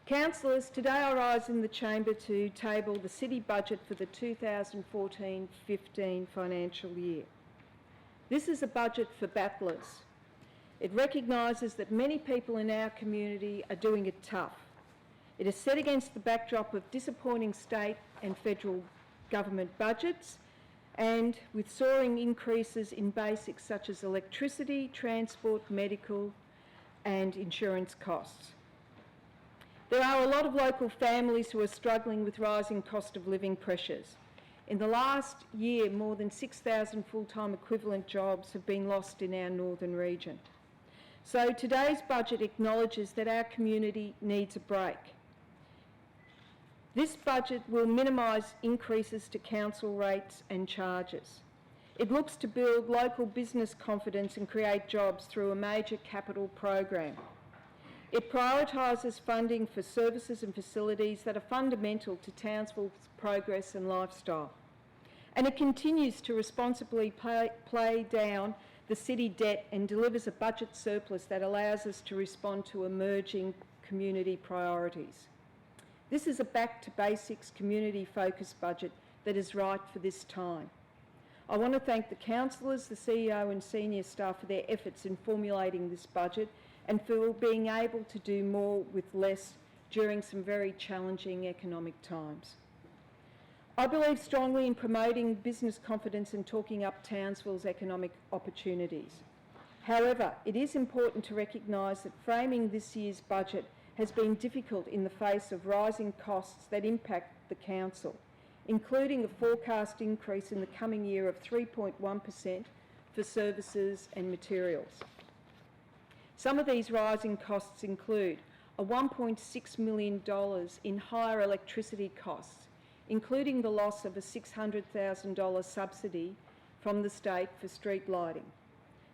Councillors, today I rise in the chamber to table the city budget for the 2014-15 financial year. This is a budget for battlers. It recognises that many people in our community are doing it tough. It is set against the backdrop of disappointing state and federal government budgets and with soaring increases in basics such as electricity, transport, medical and insurance costs. There are a lot of local families who are struggling with rising cost of living pressures. In the last year, more than 6,000 full-time equivalent jobs have been lost in our northern region. So today's budget acknowledges that our community needs a break. This budget will minimise increases to council rates and charges. It looks to build local business confidence and create jobs through a major capital program. It prioritises funding for services and facilities that are fundamental to Townsville's progress and lifestyle. And it continues to responsibly play down the city debt and delivers a budget surplus that allows us to respond to emerging community priorities. This is a back-to-basics, community-focused budget that is right for this time. I want to thank the councillors, the CEO and senior staff for their efforts in formulating this budget and for being able to do more with less during some very challenging economic times. I believe strongly in promoting business confidence and talking up Townsville's economic opportunities. However, it is important to recognise that framing this year's budget has been difficult in the face of rising costs that impact the council, including a forecast increase in the coming year of 3.1% for services and materials. Some of these rising costs include a $1.6 million in higher electricity costs, including the loss of a $600,000 subsidy from the state for street lighting,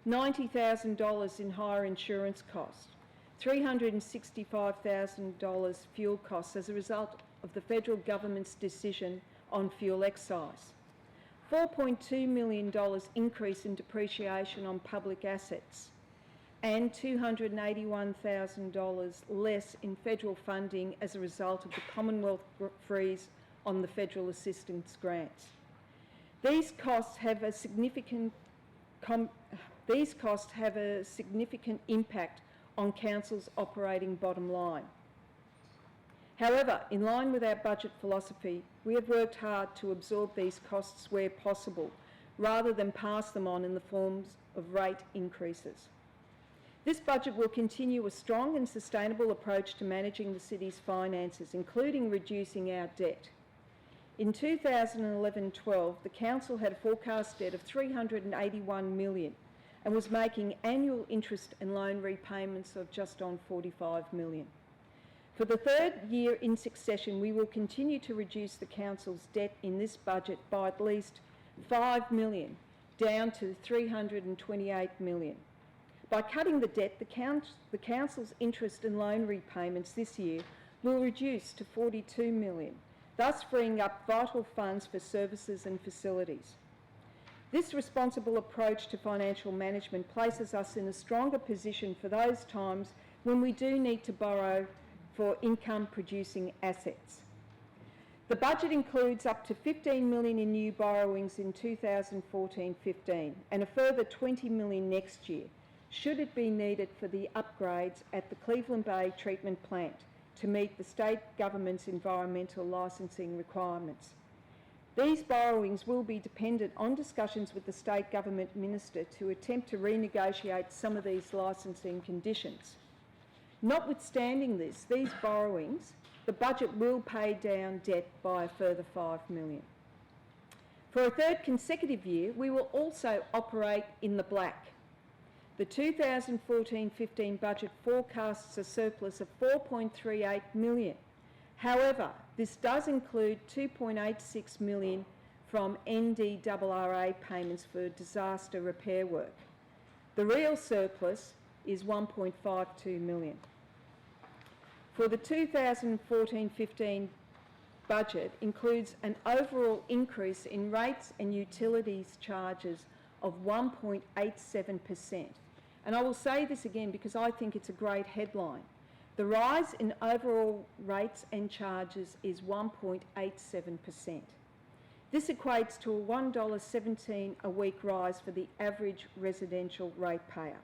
$90,000 in higher insurance costs, $365,000 fuel costs as a result of the federal government's decision on fuel excise, $4.2 million increase in depreciation on public assets, and $281,000 less in federal funding as a result of the Commonwealth freeze on the federal assistance grants. These costs have a significant impact on Council's operating bottom line. However, in line with our budget philosophy, we have worked hard to absorb these costs where possible, rather than pass them on in the forms of rate increases. This budget will continue a strong and sustainable approach to managing the city's finances, including reducing our debt. In 2011-12, the Council had a forecast debt of $381 million and was making annual interest and loan repayments of just on $45 million. For the third year in succession, we will continue to reduce the Council's debt in this budget by at least $5 million, down to $328 million. By cutting the debt, the Council's interest and loan repayments this year will reduce to $42 million, thus freeing up vital funds for services and facilities. This responsible approach to financial management places us in a stronger position for those times when we do need to borrow for income-producing assets. The budget includes up to $15 million in new borrowings in 2014-15 and a further $20 million next year, should it be needed for the upgrades at the Cleveland Bay treatment plant to meet the state government's environmental licensing requirements. These borrowings will be dependent on discussions with the state government minister to attempt to renegotiate some of these licensing conditions. Notwithstanding this, these borrowings, the budget will pay down debt by a further $5 million. For a third consecutive year, we will also operate in the black. The 2014-15 budget forecasts a surplus of $4.38 million. However, this does include $2.86 million from NDRRA payments for disaster repair work. The real surplus is $1.52 million. For the 2014-15 budget includes an overall increase in rates and utilities charges of 1.87%. And I will say this again because I think it's a great headline. The rise in overall rates and charges is 1.87%. This equates to a $1.17 a week rise for the average residential ratepayer.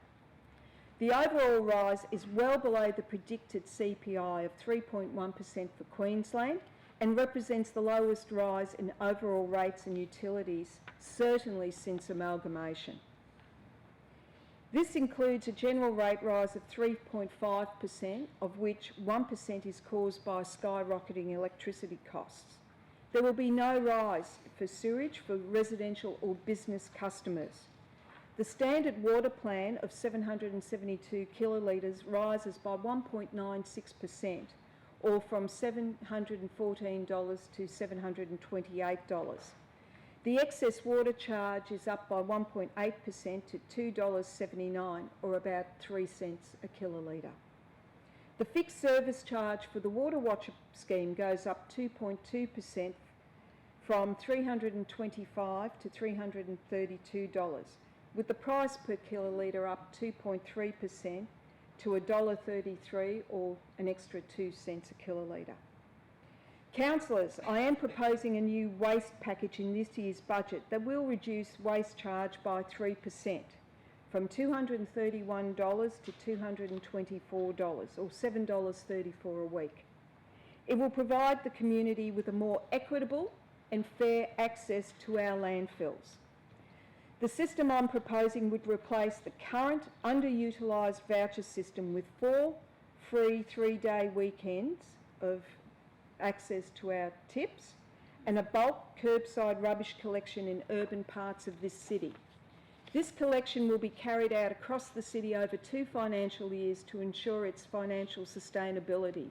The overall rise is well below the predicted CPI of 3.1% for Queensland and represents the lowest rise in overall rates and utilities, certainly since amalgamation. This includes a general rate rise of 3.5%, of which 1% is caused by skyrocketing electricity costs. There will be no rise for sewage for residential or business customers. The standard water plan of 772 kilolitres rises by 1.96%, or from $714 to $728. The excess water charge is up by 1.8% to $2.79, or about 3 cents a kilolitre. The fixed service charge for the Water Watcher scheme goes up 2.2% from $325 to $332, with the price per kilolitre up 2.3% to $1.33, or an extra 2 cents a kilolitre. Councillors, I am proposing a new waste package in this year's budget that will reduce waste charge by 3%, from $231 to $224, or $7.34 a week. It will provide the community with a more equitable and fair access to our landfills. The system I'm proposing would replace the current underutilised voucher system with 4 free 3-day weekends of access to our tips and a bulk curbside rubbish collection in urban parts of this city. This collection will be carried out across the city over 2 financial years to ensure its financial sustainability,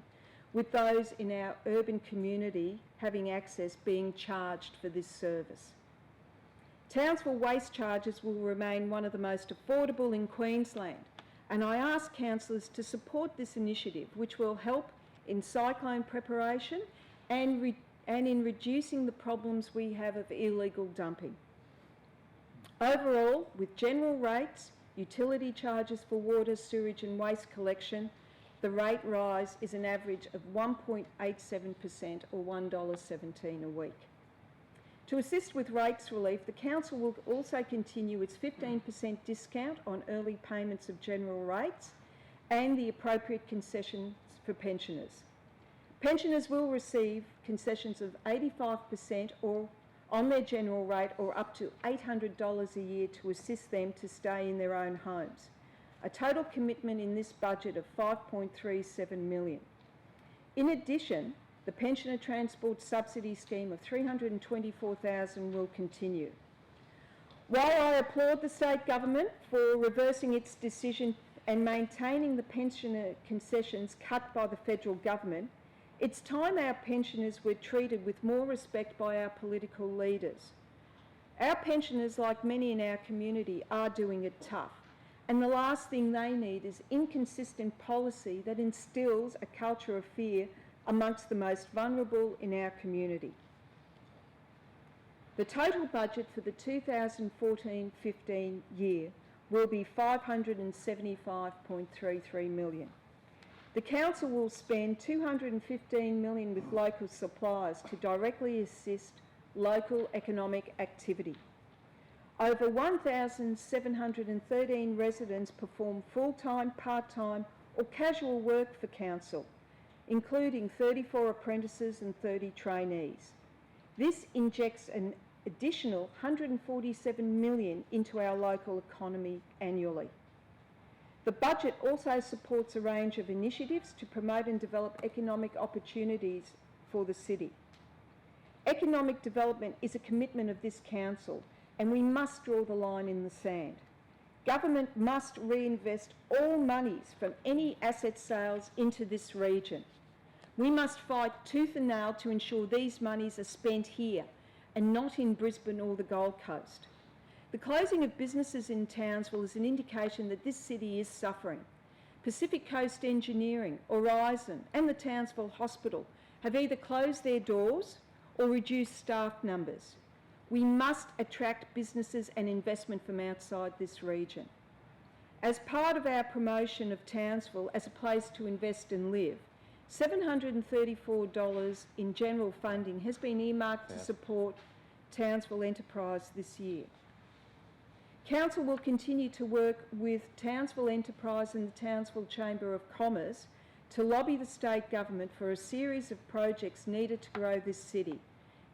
with those in our urban community having access being charged for this service. Townsville waste charges will remain one of the most affordable in Queensland, and I ask councillors to support this initiative, which will help in cyclone preparation and in reducing the problems we have of illegal dumping. Overall, with general rates, utility charges for water, sewage and waste collection, the rate rise is an average of 1.87%, or $1.17 a week. To assist with rates relief, the Council will also continue its 15% discount on early payments of general rates and the appropriate concessions for pensioners. Pensioners will receive concessions of 85% or on their general rate, or up to $800 a year to assist them to stay in their own homes. A total commitment in this budget of $5.37 million. In addition, the Pensioner Transport Subsidy Scheme of $324,000 will continue. While I applaud the state government for reversing its decision and maintaining the pensioner concessions cut by the federal government, it's time our pensioners were treated with more respect by our political leaders. Our pensioners, like many in our community, are doing it tough, and the last thing they need is inconsistent policy that instills a culture of fear amongst the most vulnerable in our community. The total budget for the 2014-15 year will be $575.33 million. The Council will spend $215 million with local suppliers to directly assist local economic activity. Over 1,713 residents perform full-time, part-time or casual work for Council, including 34 apprentices and 30 trainees. This injects an additional $147 million into our local economy annually. The budget also supports a range of initiatives to promote and develop economic opportunities for the city. Economic development is a commitment of this Council, and we must draw the line in the sand. Government must reinvest all monies from any asset sales into this region. We must fight tooth and nail to ensure these monies are spent here and not in Brisbane or the Gold Coast. The closing of businesses in Townsville is an indication that this city is suffering. Pacific Coast Engineering, Aurizon and the Townsville Hospital have either closed their doors or reduced staff numbers. We must attract businesses and investment from outside this region. As part of our promotion of Townsville as a place to invest and live, $734 in general funding has been earmarked to support Townsville Enterprise this year. Council will continue to work with Townsville Enterprise and the Townsville Chamber of Commerce to lobby the state government for a series of projects needed to grow this city,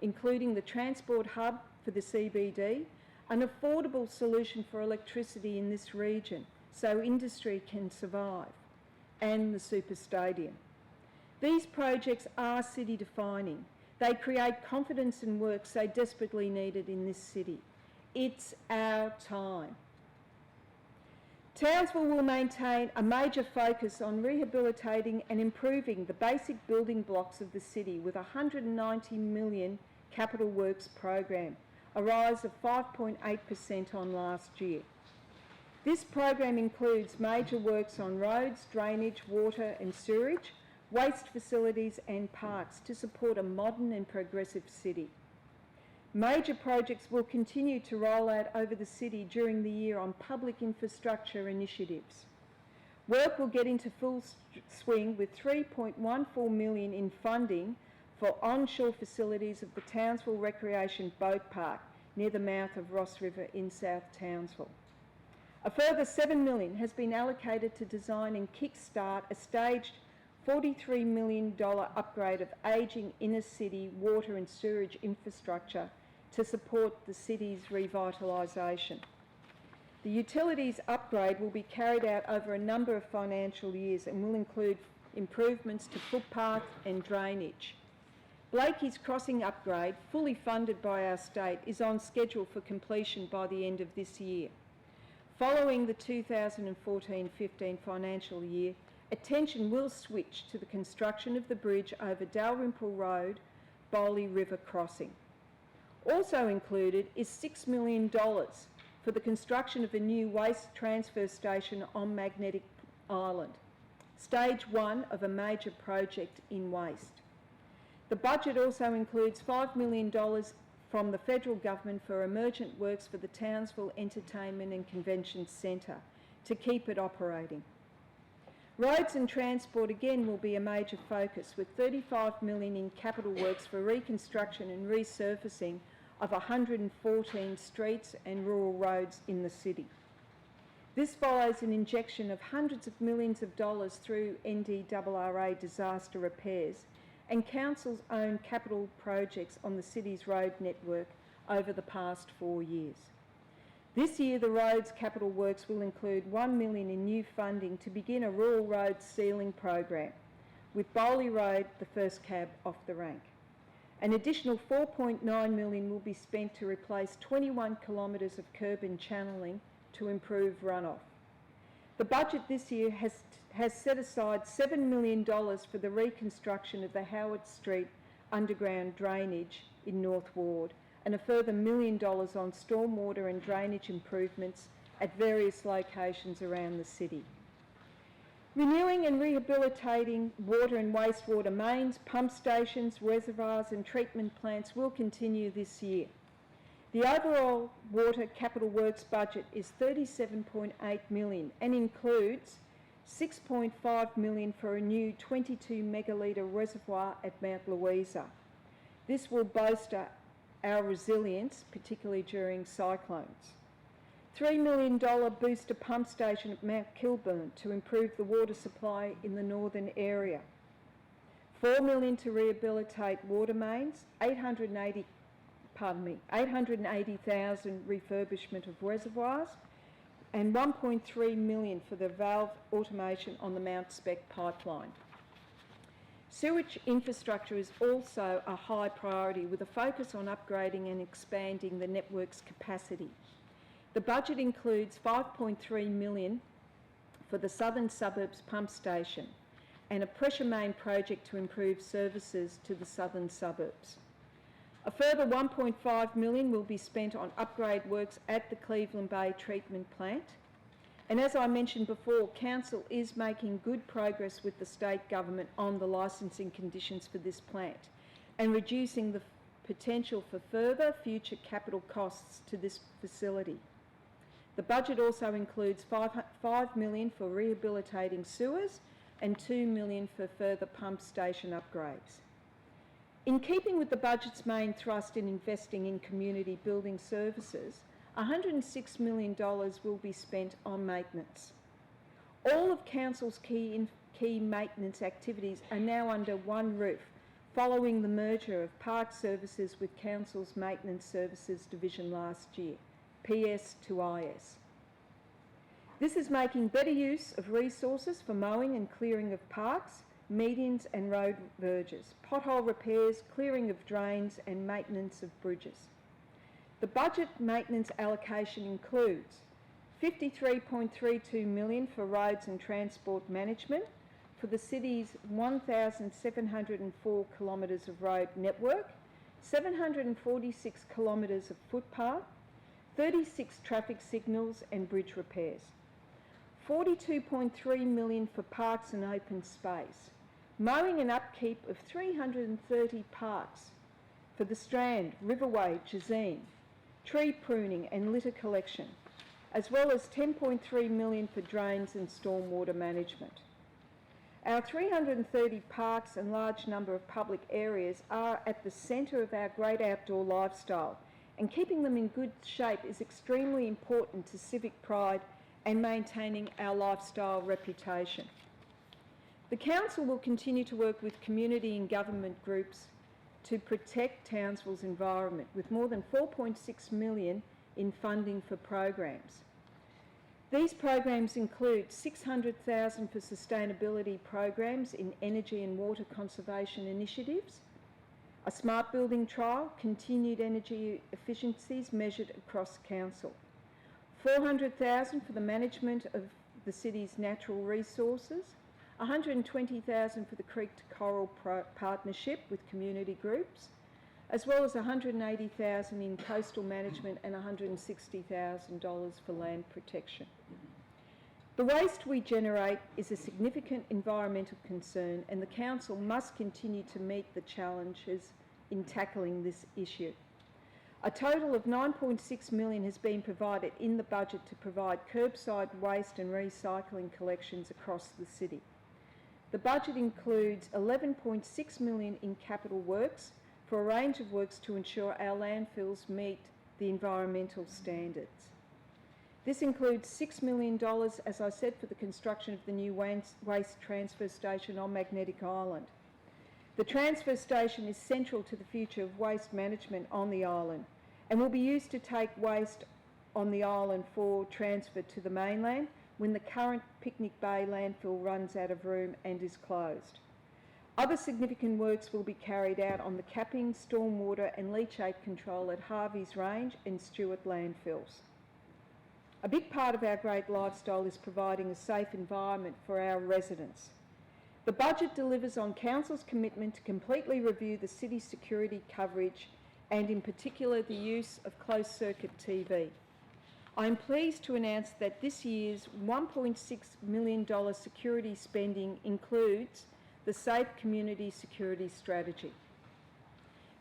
including the transport hub for the CBD, an affordable solution for electricity in this region so industry can survive, and the super stadium. These projects are city defining. They create confidence and work so desperately needed in this city. It's our time. Townsville will maintain a major focus on rehabilitating and improving the basic building blocks of the city with a $190 million capital works program, a rise of 5.8% on last year. This program includes major works on roads, drainage, water and sewerage, waste facilities and parks to support a modern and progressive city. Major projects will continue to roll out over the city during the year on public infrastructure initiatives. Work will get into full swing with $3.14 million in funding for onshore facilities of the Townsville Recreation Boat Park near the mouth of Ross River in South Townsville. A further $7 million has been allocated to design and kickstart a staged $43 million upgrade of ageing inner city water and sewerage infrastructure to support the city's revitalisation. The utilities upgrade will be carried out over a number of financial years and will include improvements to footpath and drainage. Blakey's Crossing upgrade, fully funded by our state, is on schedule for completion by the end of this year. Following the 2014-15 financial year, attention will switch to the construction of the bridge over Dalrymple Road, Bowley River Crossing. Also included is $6 million for the construction of a new waste transfer station on Magnetic Island, stage one of a major project in waste. The budget also includes $5 million from the federal government for emergent works for the Townsville Entertainment and Convention Centre to keep it operating. Roads and transport again will be a major focus, with $35 million in capital works for reconstruction and resurfacing of 114 streets and rural roads in the city. This follows an injection of hundreds of millions of dollars through NDRRA disaster repairs and Council's own capital projects on the city's road network over the past 4 years. This year, the roads capital works will include $1 million in new funding to begin a rural road sealing program, with Bowley Road the first cab off the rank. An additional $4.9 million will be spent to replace 21 kilometres of curb and channelling to improve runoff. The budget this year has set aside $7 million for the reconstruction of the Howard Street underground drainage in North Ward, and a further $1 million on stormwater and drainage improvements at various locations around the city. Renewing and rehabilitating water and wastewater mains, pump stations, reservoirs and treatment plants will continue this year. The overall water capital works budget is $37.8 million and includes $6.5 million for a new 22 megalitre reservoir at Mount Louisa. This will bolster our resilience, particularly during cyclones. $3 million booster pump station at Mount Kilburn to improve the water supply in the northern area. $4 million to rehabilitate water mains, $880,000 refurbishment of reservoirs, and $1.3 million for the valve automation on the Mount Spec pipeline. Sewage infrastructure is also a high priority, with a focus on upgrading and expanding the network's capacity. The budget includes $5.3 million for the Southern Suburbs pump station and a pressure main project to improve services to the southern suburbs. A further $1.5 million will be spent on upgrade works at the Cleveland Bay treatment plant. And as I mentioned before, Council is making good progress with the state government on the licensing conditions for this plant and reducing the potential for further future capital costs to this facility. The budget also includes $5 million for rehabilitating sewers and $2 million for further pump station upgrades. In keeping with the budget's main thrust in investing in community building services, $106 million will be spent on maintenance. All of Council's key maintenance activities are now under one roof, following the merger of Park Services with Council's Maintenance Services Division last year, PS to IS. This is making better use of resources for mowing and clearing of parks, medians and road verges, pothole repairs, clearing of drains and maintenance of bridges. The budget maintenance allocation includes $53.32 million for roads and transport management for the city's 1,704 kilometres of road network, 746 kilometres of footpath, 36 traffic signals and bridge repairs. $42.3 million for parks and open space, mowing and upkeep of 330 parks for the Strand, Riverway, Jazeen, tree pruning and litter collection, as well as $10.3 million for drains and stormwater management. Our 330 parks and large number of public areas are at the centre of our great outdoor lifestyle, and keeping them in good shape is extremely important to civic pride and maintaining our lifestyle reputation. The Council will continue to work with community and government groups to protect Townsville's environment, with more than $4.6 million in funding for programs. These programs include $600,000 for sustainability programs in energy and water conservation initiatives, a smart building trial, continued energy efficiencies measured across Council, $400,000 for the management of the city's natural resources, $120,000 for the Creek to Coral partnership with community groups, as well as $180,000 in coastal management and $160,000 for land protection. The waste we generate is a significant environmental concern, and the Council must continue to meet the challenges in tackling this issue. A total of $9.6 million has been provided in the budget to provide curbside waste and recycling collections across the city. The budget includes $11.6 million in capital works for a range of works to ensure our landfills meet the environmental standards. This includes $6 million, as I said, for the construction of the new waste transfer station on Magnetic Island. The transfer station is central to the future of waste management on the island and will be used to take waste on the island for transfer to the mainland when the current Picnic Bay landfill runs out of room and is closed. Other significant works will be carried out on the capping, stormwater and leachate control at Harvey's Range and Stewart landfills. A big part of our great lifestyle is providing a safe environment for our residents. The budget delivers on Council's commitment to completely review the city's security coverage and in particular the use of closed-circuit TV. I am pleased to announce that this year's $1.6 million security spending includes the Safe Community Security Strategy.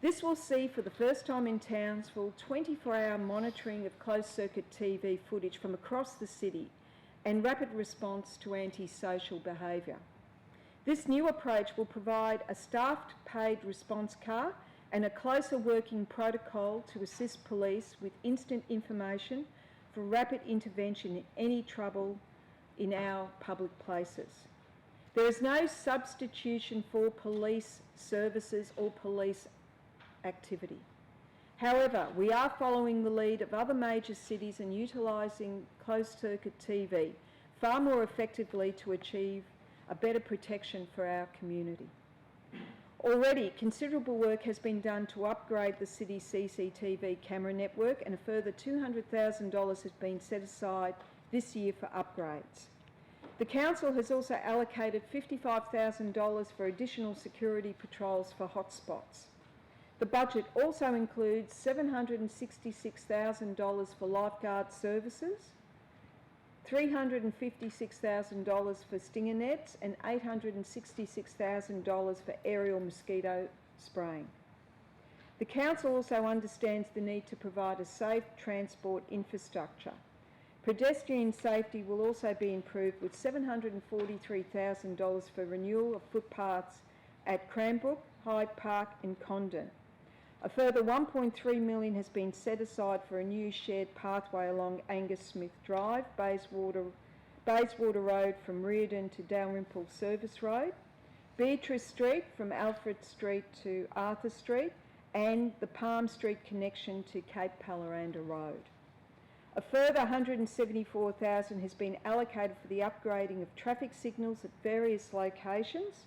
This will see for the first time in Townsville 24-hour monitoring of closed-circuit TV footage from across the city and rapid response to antisocial behaviour. This new approach will provide a staffed paid response car and a closer working protocol to assist police with instant information for rapid intervention in any trouble in our public places. There is no substitution for police services or police activity. However, we are following the lead of other major cities and utilising closed-circuit TV far more effectively to achieve a better protection for our community. Already, considerable work has been done to upgrade the city's CCTV camera network, and a further $200,000 has been set aside this year for upgrades. The Council has also allocated $55,000 for additional security patrols for hotspots. The budget also includes $766,000 for lifeguard services, $356,000 for stinger nets and $866,000 for aerial mosquito spraying. The Council also understands the need to provide a safe transport infrastructure. Pedestrian safety will also be improved with $743,000 for renewal of footpaths at Cranbrook, Hyde Park and Condon. A further $1.3 million has been set aside for a new shared pathway along Angus Smith Drive, Bayswater Road from Reardon to Dalrymple Service Road, Beatrice Street from Alfred Street to Arthur Street, and the Palm Street connection to Cape Paloranda Road. A further $174,000 has been allocated for the upgrading of traffic signals at various locations,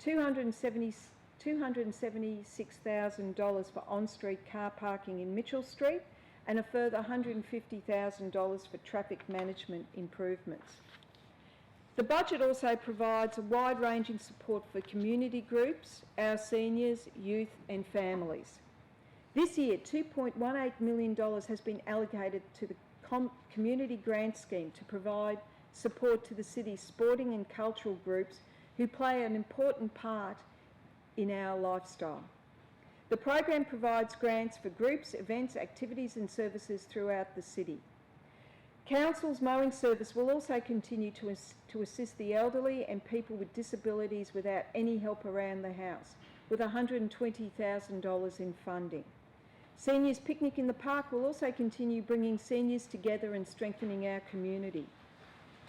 $276,000 for on-street car parking in Mitchell Street, and a further $150,000 for traffic management improvements. The budget also provides a wide-ranging support for community groups, our seniors, youth and families. This year, $2.18 million has been allocated to the Community Grant Scheme to provide support to the city's sporting and cultural groups who play an important part in our lifestyle. The program provides grants for groups, events, activities and services throughout the city. Council's mowing service will also continue to assist the elderly and people with disabilities without any help around the house, with $120,000 in funding. Seniors Picnic in the Park will also continue bringing seniors together and strengthening our community.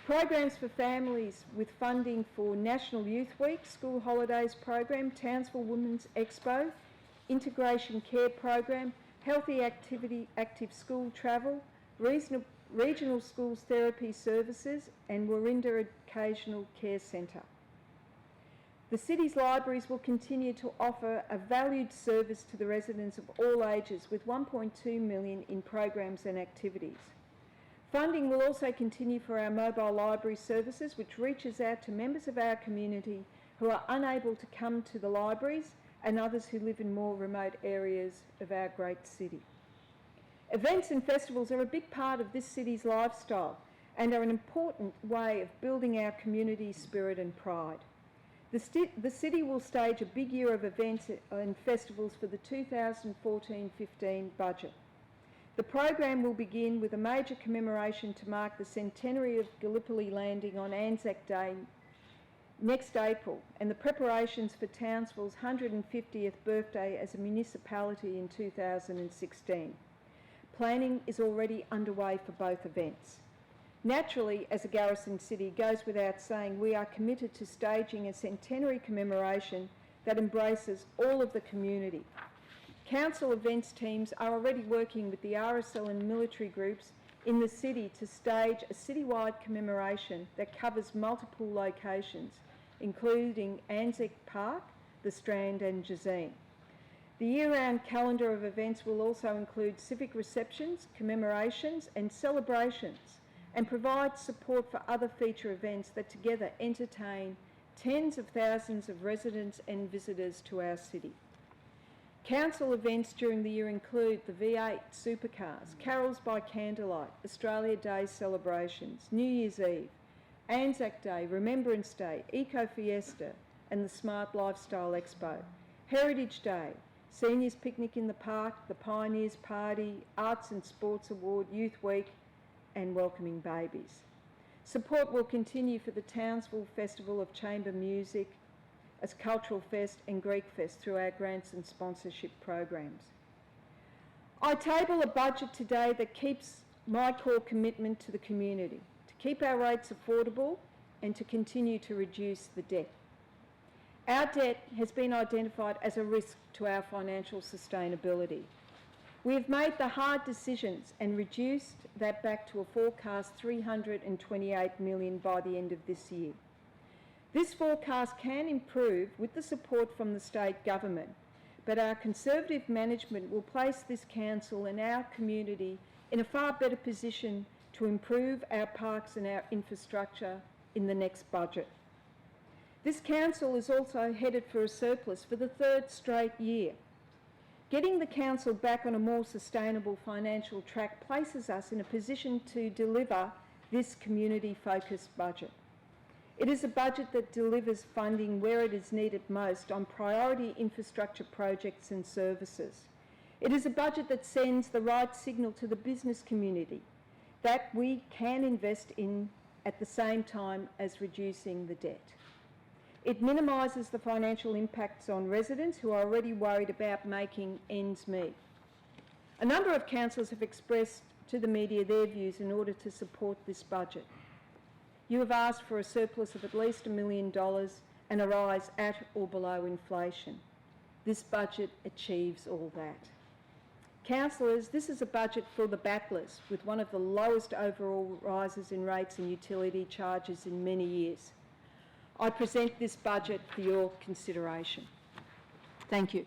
Programs for families with funding for National Youth Week, School Holidays Program, Townsville Women's Expo, Integration Care Program, Healthy Active School Travel, Regional Schools Therapy Services and Warrinda Occasional Care Centre. The city's libraries will continue to offer a valued service to the residents of all ages with $1.2 million in programs and activities. Funding will also continue for our mobile library services, which reaches out to members of our community who are unable to come to the libraries and others who live in more remote areas of our great city. Events and festivals are a big part of this city's lifestyle and are an important way of building our community spirit and pride. The city will stage a big year of events and festivals for the 2014-15 budget. The program will begin with a major commemoration to mark the centenary of Gallipoli landing on Anzac Day next April and the preparations for Townsville's 150th birthday as a municipality in 2016. Planning is already underway for both events. Naturally, as a garrison city, goes without saying, we are committed to staging a centenary commemoration that embraces all of the community. Council events teams are already working with the RSL and military groups in the city to stage a citywide commemoration that covers multiple locations, including Anzac Park, the Strand and Jazeen. The year-round calendar of events will also include civic receptions, commemorations and celebrations, and provide support for other feature events that together entertain tens of thousands of residents and visitors to our city. Council events during the year include the V8 supercars, Carols by Candlelight, Australia Day celebrations, New Year's Eve, Anzac Day, Remembrance Day, Eco Fiesta and the Smart Lifestyle Expo, Heritage Day, Seniors Picnic in the Park, the Pioneers Party, Arts and Sports Award, Youth Week and Welcoming Babies. Support will continue for the Townsville Festival of Chamber Music as Cultural Fest and Greek Fest through our grants and sponsorship programs. I table a budget today that keeps my core commitment to the community, to keep our rates affordable and to continue to reduce the debt. Our debt has been identified as a risk to our financial sustainability. We have made the hard decisions and reduced that back to a forecast $328 million by the end of this year. This forecast can improve with the support from the state government, but our Conservative management will place this council and our community in a far better position to improve our parks and our infrastructure in the next budget. This council is also headed for a surplus for the third straight year. Getting the council back on a more sustainable financial track places us in a position to deliver this community-focused budget. It is a budget that delivers funding where it is needed most on priority infrastructure projects and services. It is a budget that sends the right signal to the business community, that we can invest in at the same time as reducing the debt. It minimises the financial impacts on residents who are already worried about making ends meet. A number of councillors have expressed to the media their views in order to support this budget. You have asked for a surplus of at least $1 million and a rise at or below inflation. This budget achieves all that. Councillors, this is a budget for the battlers, with one of the lowest overall rises in rates and utility charges in many years. I present this budget for your consideration. Thank you.